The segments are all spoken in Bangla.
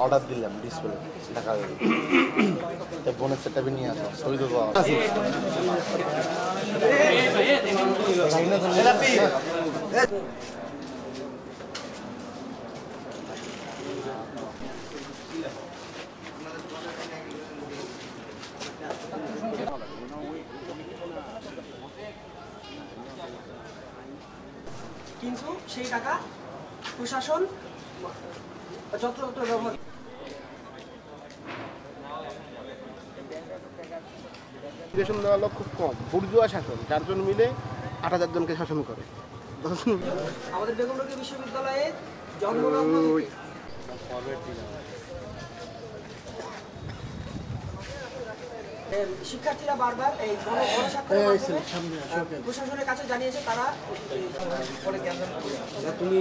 অর্ডার দিলাম ডিসপ্লে টাকা বোনের সেটআপে নিয়ে আসো ছবি তো কিন্তু সেই টাকা প্রশাসন যত্রতত্র ব্যবহার দেওয়া লোক খুব কম, বুর্জুয়া শাসন 4 জন মিলে 8000 জনকে শাসন করে। আমাদের বেগম রোকেয়া বিশ্ববিদ্যালয়ে জন্মলগ্ন শিক্ষার্থীরা বারবার এই প্রশাসনের কাছে জানিয়েছে তারা তুমি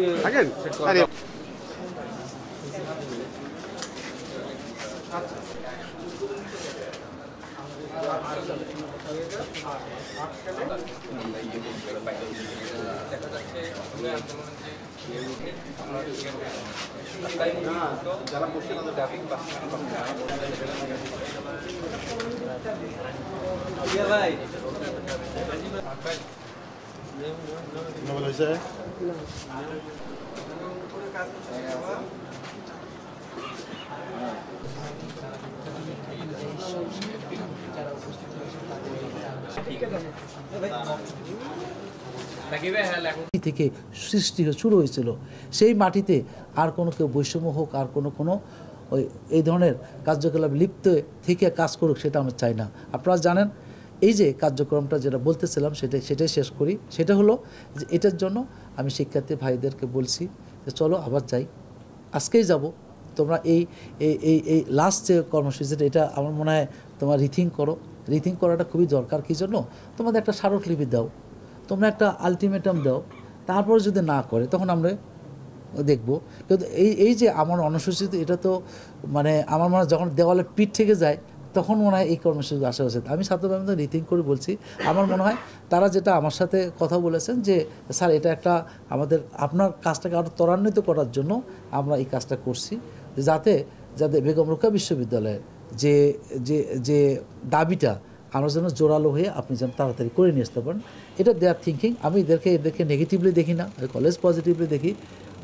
যারা বসে তাদের ট্রাফিক ভাই হয়েছে থেকে সৃষ্টি শুরু হয়েছিল সেই মাটিতে আর কোনো কেউ বৈষম্য হোক আর কোনো ওই এই ধরনের কার্যকলাপ লিপ্ত থেকে কাজ করুক সেটা আমরা চাই না। আপনারা জানেন এই যে কার্যক্রমটা যেটা বলতেছিলাম সেটাই শেষ করি। সেটা হলো যে এটার জন্য আমি শিক্ষার্থী ভাইদেরকে বলছি যে চলো আবার যাই, আজকেই যাব। তোমরা এই এই এই লাস্ট যে কর্মসূচিটা এটা আমার মনে হয় তোমরা রিথিং করাটা খুবই দরকার। কী জন্য? তোমাদের একটা স্মারকলিপি দাও, তোমরা একটা আলটিমেটাম দাও, তারপরে যদি না করে তখন আমরা দেখব। কিন্তু এই যে আমার অনুসূচিত এটা তো মানে আমার মনে হয় যখন দেওয়ালে পিঠ থেকে যায় তখন মনে হয় এই কর্মসূচি আসা উচিত। আমি ছাত্রবান্ধব রিথিং করে বলছি, আমার মনে হয় তারা যেটা আমার সাথে কথা বলেছেন যে স্যার এটা একটা আমাদের আপনার কাজটাকে আরও ত্বরান্বিত করার জন্য আমরা এই কাজটা করছি, যাতে বেগম রোকেয়া বিশ্ববিদ্যালয়ের যে যে যে দাবিটা আমরা যেন জোরালো হয়ে আপনি যেন তাড়াতাড়ি করে নিয়ে আসতে পারেন। এটা দেয়ার থিঙ্কিং। আমি এদেরকে নেগেটিভলি দেখি না, কলেজ পজিটিভলি দেখি।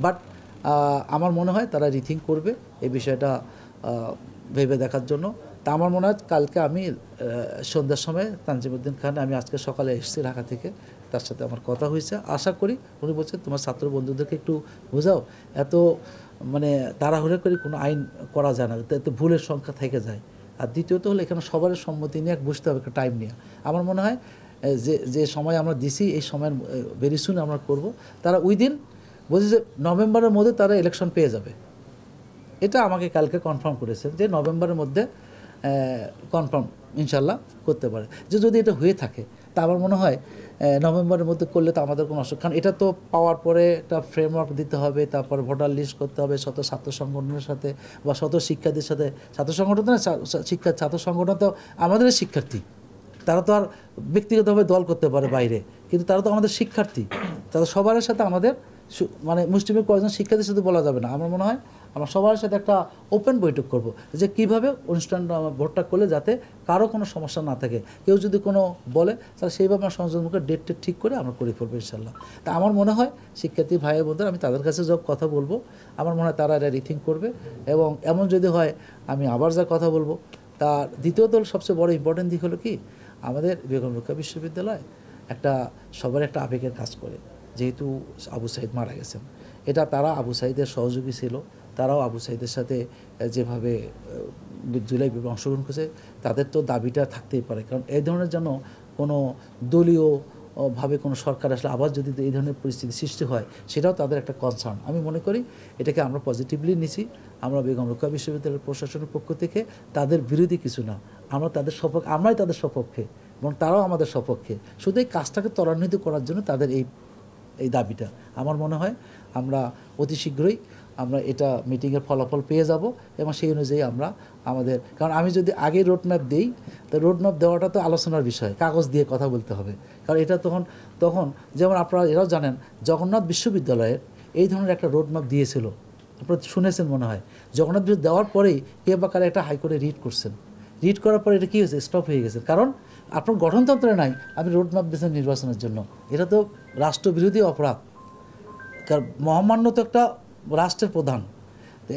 বাট আমার মনে হয় তারা রিথিং করবে এই বিষয়টা ভেবে দেখার জন্য। তা আমার মনে হয় কালকে আমি সন্ধ্যার সময় তানজিমউদ্দিন খান, আমি আজকে সকালে এসেছি ঢাকা থেকে, তার সাথে আমার কথা হয়েছে। আশা করি উনি বলছেন তোমার ছাত্র বন্ধুদেরকে একটু বোঝাও, এত মানে তাড়াহুড়ো করে কোনো আইন করা যায় না, এতে ভুলের সংখ্যা থেকে যায়। আর দ্বিতীয়ত হলো এখানে সবার সম্মতি নিয়ে বুঝতে হবে, একটা টাইম নিয়ে। আমার মনে হয় যে সময় আমরা দিছি এই সময়ের ভেরি সুন আমরা করব। তারা ওই দিন বলছে যে নভেম্বরের মধ্যে তারা ইলেকশন পেয়ে যাবে, এটা আমাকে কালকে কনফার্ম করেছেন যে নভেম্বরের মধ্যে কনফার্ম ইনশাল্লাহ করতে পারে। যে যদি এটা হয়ে থাকে তা আমার মনে হয় নভেম্বরের মধ্যে করলে তো আমাদের কোনো অসুবিধা, কারণ এটা তো পাওয়ার পরে একটা ফ্রেমওয়ার্ক দিতে হবে, তারপর ভোটার লিস্ট করতে হবে শত ছাত্র সংগঠনের সাথে বা শত শিক্ষার্থীর সাথে। ছাত্র সংগঠন না, ছাত্র সংগঠন তো আমাদের শিক্ষার্থী, তারা তো আর ব্যক্তিগতভাবে দল করতে পারে বাইরে, কিন্তু তারা তো আমাদের শিক্ষার্থী। তারা সবার সাথে আমাদের মানে মুসলিমের কয়েকজন শিক্ষার্থীর সাথে বলা যাবে না। আমার মনে হয় আমরা সবার সাথে একটা ওপেন বৈঠক করব যে কীভাবে অনুষ্ঠানটা ভোটটা করলে যাতে কারো কোনো সমস্যা না থাকে। কেউ যদি কোনো বলে তাহলে সেইভাবে আমরা সংযোজনকে ডেটটা ঠিক করে আমরা করে ফেলবো ইনশাল্লাহ। তা আমার মনে হয় শিক্ষার্থী ভাই বোনদের আমি তাদের কাছে সব কথা বলবো, আমার মনে হয় তারা এটা রিথিং করবে। এবং এমন যদি হয় আমি আবার যা কথা বলবো। তার দ্বিতীয়ত সবচেয়ে বড় ইম্পর্টেন্ট দিক হলো কি, আমাদের বেগম রোকেয়া বিশ্ববিদ্যালয় একটা সবার একটা আবেগের কাজ করে। যেহেতু আবু সাইদ মারা গেছেন, এটা তারা আবু সাইদের সহযোগী ছিল, তারাও আবু সাইদের সাথে যেভাবে জুলাই বিপ্লবে অংশগ্রহণ করেছে তাদের তো দাবিটা থাকতেই পারে। কারণ এই ধরনের যেন কোনো দলীয়ভাবে কোনো সরকার আসলে আবার যদি এই ধরনের পরিস্থিতি সৃষ্টি হয় সেটাও তাদের একটা কনসার্ন। আমি মনে করি এটাকে আমরা পজিটিভলি নিছি। আমরা বেগম রোকেয়া বিশ্ববিদ্যালয়ের প্রশাসনের পক্ষ থেকে তাদের বিরোধী কিছু না, আমরা তাদের সপক্ষে, আমরাই তাদের সপক্ষে এবং তারাও আমাদের সপক্ষে। শুধু এই কাজটাকে ত্বরান্বিত করার জন্য তাদের এই দাবিটা। আমার মনে হয় আমরা অতি শীঘ্রই আমরা এটা মিটিংয়ের ফলাফল পেয়ে যাব এবং সেই অনুযায়ী আমরা আমাদের, কারণ আমি যদি আগে রোডম্যাপ দিই তো রোডম্যাপ দেওয়াটা তো আলোচনার বিষয়, কাগজ দিয়ে কথা বলতে হবে। কারণ এটা তখন যেমন আপনারা এরাও জানেন জগন্নাথ বিশ্ববিদ্যালয়ের এই ধরনের একটা রোডম্যাপ দিয়েছিল, আপনারা শুনেছেন মনে হয়। জগন্নাথ বিশ্ববিদ্যালয় দেওয়ার পরেই কে বা কারা একটা হাইকোর্টে রিট করছেন, রিট করার পরে এটা কী হয়েছে, স্টপ হয়ে গেছে। কারণ আপনার গঠনতন্ত্রে নাই আপনি রোডম্যাপ দিয়েছেন নির্বাচনের জন্য, এটা তো রাষ্ট্রবিরোধী অপরাধ। কারণ মহামান্য তো একটা রাষ্ট্রের প্রধান,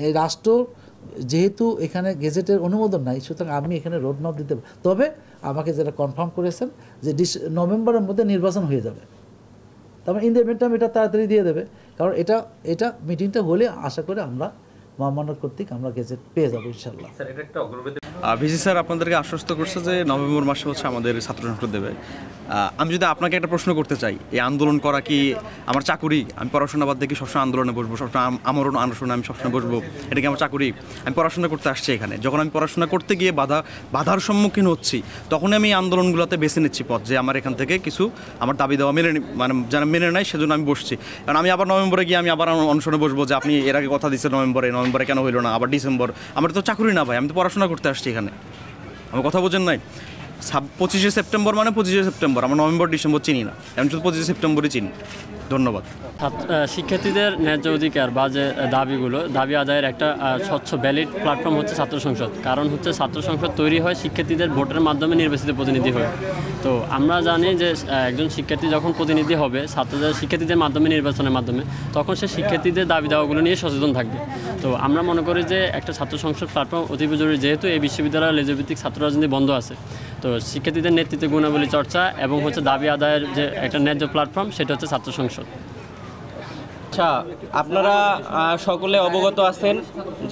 এই রাষ্ট্র যেহেতু এখানে গেজেটের অনুমোদন নাই, সুতরাং আমি এখানে রোডম্যাপ দিতে, তবে আমাকে যেটা কনফার্ম করেছেন যে নভেম্বরের মধ্যে নির্বাচন হয়ে যাবে, তারপর ইন দ্য মিনটাইম এটা তাড়াতাড়ি দিয়ে দেবে। কারণ এটা মিটিংটা হলে আশা করি আমরা মহামান্য কর্তৃক আমরা গেজেট পেয়ে যাবো ইনশাল্লাহ। ভিসি স্যার আপনাদেরকে আশ্বস্ত করছে যে নভেম্বর মাসে হচ্ছে আমাদের ছাত্র সংসদ দেবে। আমি যদি আপনাকে একটা প্রশ্ন করতে চাই, এই আন্দোলন করা কি আমার চাকুরি? আমি পড়াশোনা বাদ দেখি সবসময় আন্দোলনে বসবো, সবসময় আমারও আন্দোলনে আমি সবসময় বসবো, এটা কি আমার চাকুরি? আমি পড়াশোনা করতে আসছি এখানে, যখন আমি পড়াশোনা করতে গিয়ে বাধার সম্মুখীন হচ্ছি তখনই আমি এই আন্দোলনগুলোতে বেছে নিচ্ছি পথ, যে আমার এখান থেকে কিছু আমার দাবি দেওয়া যারা মেনে নেয় সেজন্য আমি বসছি। কারণ আমি আবার নভেম্বরে গিয়ে আমি আবার অনশনে বসবো যে আপনি এর আগে কথা দিচ্ছেন নভেম্বরে কেন হইলো না, আবার ডিসেম্বর। আমার তো চাকুরি না ভাই, আমি তো পড়াশোনা করতে আসছি এখানে, আমার কথা বোঝেন নাই। 25শে সেপ্টেম্বর মানে 25শে সেপ্টেম্বর, আমরা নভেম্বর ডিসেম্বর চিনি না, আমি শুধু 25শে সেপ্টেম্বরই চিনি। ধন্যবাদ। শিক্ষার্থীদের ন্যায্য অধিকার বা যে দাবি আদায়ের একটা স্বচ্ছ ভ্যালিড প্ল্যাটফর্ম হচ্ছে ছাত্র সংসদ। কারণ হচ্ছে ছাত্র সংসদ তৈরি হয় শিক্ষার্থীদের ভোটের মাধ্যমে নির্বাচিত প্রতিনিধি হয়। তো আমরা জানি যে একজন শিক্ষার্থী যখন প্রতিনিধি হবে শিক্ষার্থীদের মাধ্যমে, নির্বাচনের মাধ্যমে, তখন সে শিক্ষার্থীদের দাবি দাওয়াগুলো নিয়ে সচেতন থাকবে। তো আমরা মনে করি যে একটা ছাত্র সংসদ প্ল্যাটফর্ম অতীব জরুরি, যেহেতু এই বিশ্ববিদ্যালয়ের লেজভিত্তিক ছাত্র রাজনীতি বন্ধ আছে। তো শিক্ষার্থীদের নেতৃত্বে গুণাবলী চর্চা এবং হচ্ছে দাবি আদায়ের যে একটা ন্যায্য প্ল্যাটফর্ম, সেটা হচ্ছে ছাত্র সংসদ। আচ্ছা, আপনারা সকলে অবগত আছেন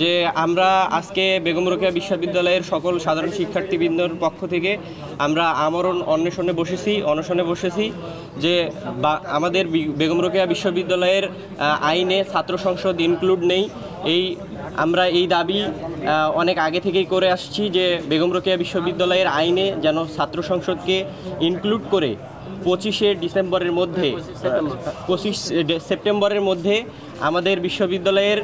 যে আমরা আজকে বেগম রোকেয়া বিশ্ববিদ্যালয়ের সকল সাধারণ শিক্ষার্থীবৃন্দর পক্ষ থেকে আমরা আমরণ অনশনে বসেছি যে আমাদের বেগম রোকেয়া বিশ্ববিদ্যালয়ের আইনে ছাত্র সংসদ ইনক্লুড নেই। আমরা এই দাবি অনেক আগে থেকেই করে আসছি যে বেগম রোকেয়া বিশ্ববিদ্যালয়ের আইনে যেন ছাত্র সংসদকে ইনক্লুড করে 25শে সেপ্টেম্বরের মধ্যে আমাদের বিশ্ববিদ্যালয়ের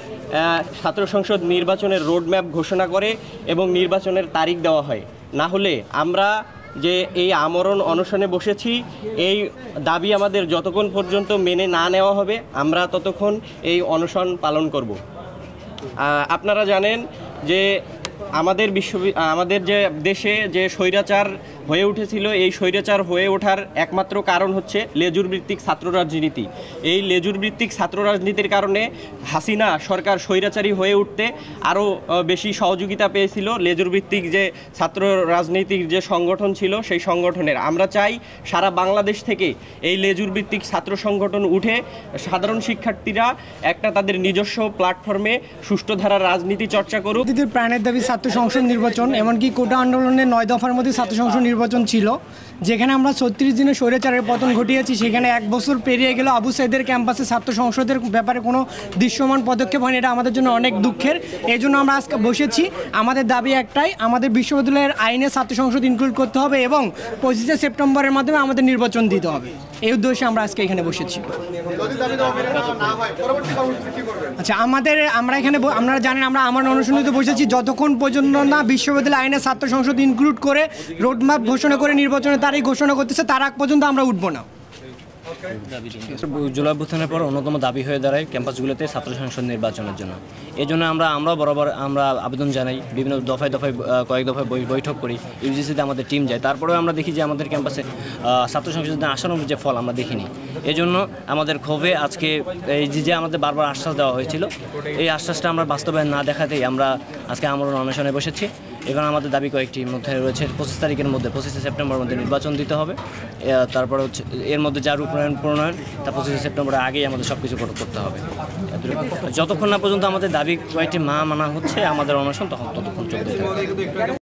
ছাত্র সংসদ নির্বাচনের রোডম্যাপ ঘোষণা করে এবং নির্বাচনের তারিখ দেওয়া হয়। না হলে আমরা যে এই আমরণ অনশনে বসেছি, এই দাবি আমাদের যতক্ষণ পর্যন্ত মেনে না নেওয়া হবে আমরা ততক্ষণ এই অনশন পালন করব। আপনারা জানেন যে আমাদের যে দেশে যে স্বৈরাচার হয়ে উঠেছিল, এই স্বৈরাচার হয়ে ওঠার একমাত্র কারণ হচ্ছে লেজুর ভিত্তিক ছাত্র রাজনীতি। এই লেজুর ভিত্তিক ছাত্র রাজনীতির কারণে হাসিনা সরকার স্বৈরাচারী হয়ে উঠতে আরও বেশি সহযোগিতা পেয়েছিল লেজুর ভিত্তিক যে ছাত্র রাজনীতির যে সংগঠন ছিল সেই সংগঠনের। আমরা চাই সারা বাংলাদেশ থেকে এই লেজুর ভিত্তিক ছাত্র সংগঠন উঠে সাধারণ শিক্ষার্থীরা একটা তাদের নিজস্ব প্ল্যাটফর্মে সুষ্ঠু ধারার রাজনীতি চর্চা করুক। প্রাণের দাবি ছাত্র সংসদ নির্বাচন, এমনকি কোটা আন্দোলনের 9 দফার মধ্যে ছাত্র সংসদ নির্বাচন ছিল, যেখানে আমরা 36 দিনে স্বৈরাচারের পতন ঘটিয়েছি। সেখানে 1 বছর পেরিয়ে গেল, আবু সাইদের ক্যাম্পাসে ছাত্র সংসদের ব্যাপারে কোনো দৃশ্যমান পদক্ষেপ হয়নি। এটা আমাদের জন্য অনেক দুঃখের। এই জন্য আমরা আজকে বসেছি। আমাদের দাবি একটাই, আমাদের বিশ্ববিদ্যালয়ের আইনে ছাত্র সংসদ ইনক্লুড করতে হবে এবং 25শে সেপ্টেম্বরের মাধ্যমে আমাদের নির্বাচন দিতে হবে। এই উদ্দেশ্যে আমরা আজকে এখানে বসেছি। আচ্ছা, আপনারা জানেন আমরা আমার অনুশীলনীতে বসেছি যতক্ষণ পর্যন্ত না বিশ্ববিদ্যালয় আইনে ছাত্র সংসদ ইনক্লুড করে রোডম্যাপ ঘোষণা করে নির্বাচনের তারিখ ঘোষণা করতেছে, তার আগ পর্যন্ত আমরা উঠবো না। জুলাই অভ্যুত্থানের পর অন্যতম দাবি হয়ে দাঁড়ায় ক্যাম্পাসগুলোতে ছাত্র সংসদ নির্বাচনের জন্য। এই জন্য আমরা বরাবর আবেদন জানাই, বিভিন্ন কয়েক দফায় বৈঠক করি, ইউজিসিতে আমাদের টিম যায়, তারপরেও আমরা দেখি যে আমাদের ক্যাম্পাসে ছাত্র সংসদে আসানোর যে ফল আমরা দেখিনি। এই জন্য আমাদের ক্ষোভে আজকে এই যে আমাদের বারবার আশ্বাস দেওয়া হয়েছিল, এই আশ্বাসটা আমরা বাস্তবায়ন না দেখাতেই আমরা আজকে আমরণ অনশনে বসেছি। এখানে আমাদের দাবি কয়েকটির মধ্যে রয়েছে 25 তারিখের মধ্যে, 25শে সেপ্টেম্বরের মধ্যে নির্বাচন দিতে হবে। তারপরে হচ্ছে এর মধ্যে যার প্রণয়ন তা 25শে সেপ্টেম্বরের আগেই আমাদের সব কিছু করতে হবে। যতক্ষণ না পর্যন্ত আমাদের দাবি কয়েকটি মানা হচ্ছে আমাদের অনশন, ততক্ষণ চলতে থাকবে।